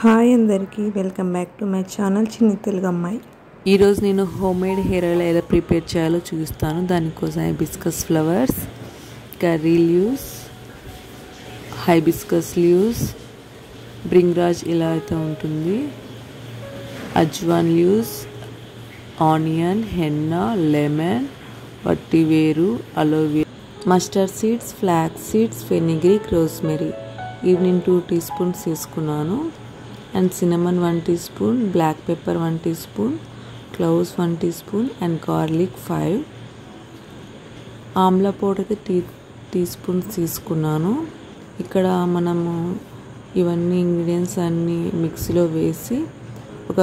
Hi అందరికీ welcome back to my channel చిన్ని తెలుగు అమ్మాయి. ఈరోజు నేను హోమ్ మేడ్ హెయిర్ ఆయిల్ ఎలా ప్రిపేర్ చేయాలో చూపిస్తాను. దానికోసం hibiscus flowers, curry leaves, hibiscus leaves, bhringraj ఇలా అయితే ఉంటుంది, ajwain leaves, onion, henna, lemon, వట్టివేరు, aloe vera, mustard seeds, flax seeds, fenugreek, rosemary. Evening 2 teaspoons తీసుకున్నాను. And cinnamon 1 teaspoon, black pepper 1 teaspoon, cloves 1 teaspoon and garlic 5. Amla powder అయితే 2 teaspoons తీసుకున్నాను. ఇక్కడ మనము ఇవన్నీ ఇంగ్రీడియంట్స్ అన్నీ మిక్సీలో వేసి ఒక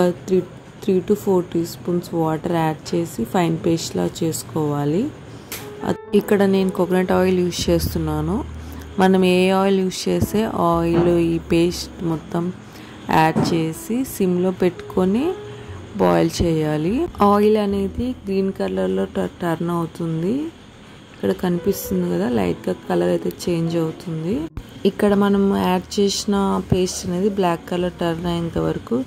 3 to 4 teaspoons వాటర్ యాడ్ చేసి ఫైన్ పేస్ట్లా చేసుకోవాలి. ఇక్కడ నేను కోకోనట్ ఆయిల్ యూజ్ చేస్తున్నాను. మనం ఏ ఆయిల్ యూజ్ చేస్తే ఆయిల్ ఈ పేస్ట్ మొత్తం యాడ్ చేసి సిమ్లో పెట్టుకొని బాయిల్ చేయాలి. ఆయిల్ అనేది గ్రీన్ కలర్లో టర్న్ అవుతుంది. ఇక్కడ కనిపిస్తుంది కదా, లైట్గా కలర్ అయితే చేంజ్ అవుతుంది. ఇక్కడ మనం యాడ్ చేసిన పేస్ట్ అనేది బ్లాక్ కలర్ టర్న్ అయ్యేంత వరకు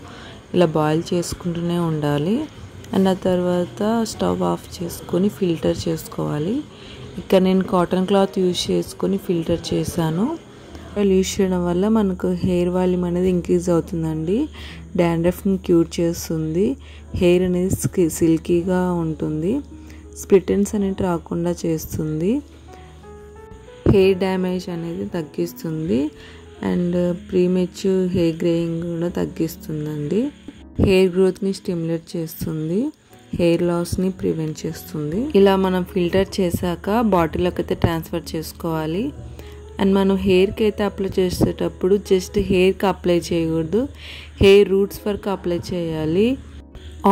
ఇలా బాయిల్ చేసుకుంటూనే ఉండాలి. అండ్ ఆ తర్వాత స్టవ్ ఆఫ్ చేసుకొని ఫిల్టర్ చేసుకోవాలి. ఇక్కడ నేను కాటన్ క్లాత్ యూజ్ చేసుకొని ఫిల్టర్ చేశాను. యూజ్ చేయడం వల్ల మనకు హెయిర్ వాల్యూమ్ అనేది ఇంక్రీజ్ అవుతుందండి. డాండ్రఫ్ని క్యూర్ చేస్తుంది. హెయిర్ అనేది సిల్కీగా ఉంటుంది. స్ప్లిట్ ఎండ్స్ అనేవి రాకుండా చేస్తుంది. హెయిర్ డ్యామేజ్ అనేది తగ్గిస్తుంది. అండ్ ప్రీమెచ్యూర్ హెయిర్ గ్రేయింగ్ కూడా తగ్గిస్తుందండి. హెయిర్ గ్రోత్ని స్టిమ్యులేట్ చేస్తుంది. హెయిర్ లాస్ని ప్రివెంట్ చేస్తుంది. ఇలా మనం ఫిల్టర్ చేశాక బాటిల్లోకి అయితే ట్రాన్స్ఫర్ చేసుకోవాలి. అండ్ మనం హెయిర్కి అయితే అప్లై చేసేటప్పుడు జస్ట్ హెయిర్కి అప్లై చేయకూడదు, హెయిర్ రూట్స్ వరకు అప్లై చేయాలి.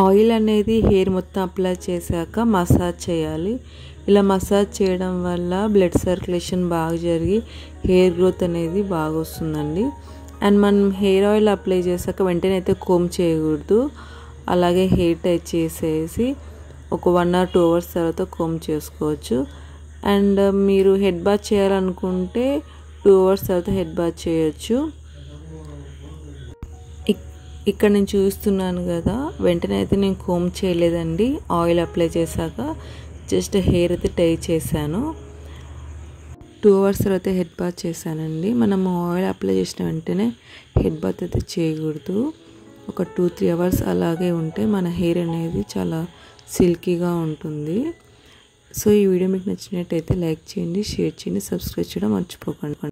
ఆయిల్ అనేది హెయిర్ మొత్తం అప్లై చేశాక మసాజ్ చేయాలి. ఇలా మసాజ్ చేయడం వల్ల బ్లడ్ సర్క్యులేషన్ బాగా జరిగి హెయిర్ గ్రోత్ అనేది బాగా వస్తుందండి. అండ్ మనం హెయిర్ ఆయిల్ అప్లై చేశాక వెంటనే అయితే కోమ్ చేయకూడదు. అలాగే హెయిర్ టై చేసేసి ఒక 1 or 2 hours తర్వాత కోమ్ చేసుకోవచ్చు. అండ్ మీరు హెడ్ బాత్ చేయాలనుకుంటే 2 hours తర్వాత హెడ్ బాత్ చేయొచ్చు. ఇక్కడ నేను చూస్తున్నాను కదా, వెంటనే అయితే నేను కోమ్ చేయలేదండి. ఆయిల్ అప్లై చేశాక జస్ట్ హెయిర్ అయితే టై చేశాను. 2 hours తర్వాత హెడ్ బాత్ చేశానండి. మనము ఆయిల్ అప్లై చేసిన వెంటనే హెడ్ బాత్ అయితే చేయకూడదు. ఒక 2-3 hours అలాగే ఉంటే మన హెయిర్ అనేది చాలా సిల్కీగా ఉంటుంది. సో ఈ వీడియో మీకు నచ్చినట్టయితే లైక్ చేయండి, షేర్ చేయండి, సబ్స్క్రైబ్ చేయడం మర్చిపోకండి.